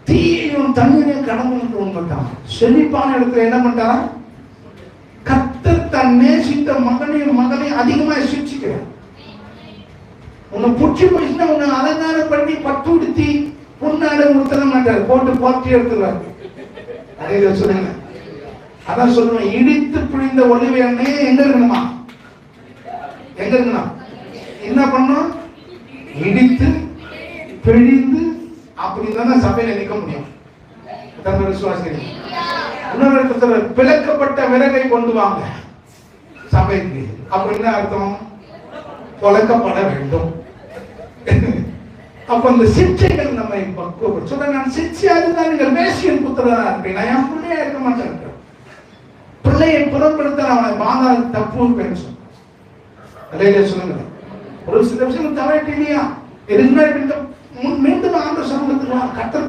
தீயையும் தண்ணீரையும் கடந்து மாட்டான். செழிப்பான இடத்துல என்ன பண்றான்? கர்த்தர் தன் நேசித்த மகனையும் அதிகமா சிரிச்சுக்கிறார். உன்னை புடிச்சு போயிச்சுன்னா உன்னை அலங்காரம் பண்ணி பட்டு உடுத்தி பொன்னாடை உடுத்த மாட்டார், போட்டு போட்டி எடுத்துருவாரு. அதே சொல்லுங்க. அதான் சொல்லுவேன், இடித்து பிழிந்த ஒளிவு எண்ணெய் எங்க இருக்கணுமா? எங்க இருக்கணும்? என்ன பண்ணும்? இடித்து பிழிந்து, அப்படிதான் சபையில நிற்க முடியும். விசுவாசிக்கிறீங்க? இன்னொரு இடத்துல பிளக்கப்பட்ட விறகை கொண்டு வாங்க சபைக்கு. அப்படின்னு அர்த்தம், பொளக்கப்பட வேண்டும். அப்ப அந்த சிக்ஷைகள் நம்மை பக்குவப்படும். சொல்ற, நான் சிக்ஷையாதான் நீங்கள் மேசியன் புத்திரனா இருப்பேன், நான் என் பிள்ளையா இருக்க மாட்டேன். பிள்ளையை புறப்படுத்த அவனை வாங்க தப்பு சொல்லுங்க. ஒரு சில விஷயம் தவறிட்டு இல்லையா? மீண்டும் ஆண்டு சமூகத்துக்கு கர்த்தர்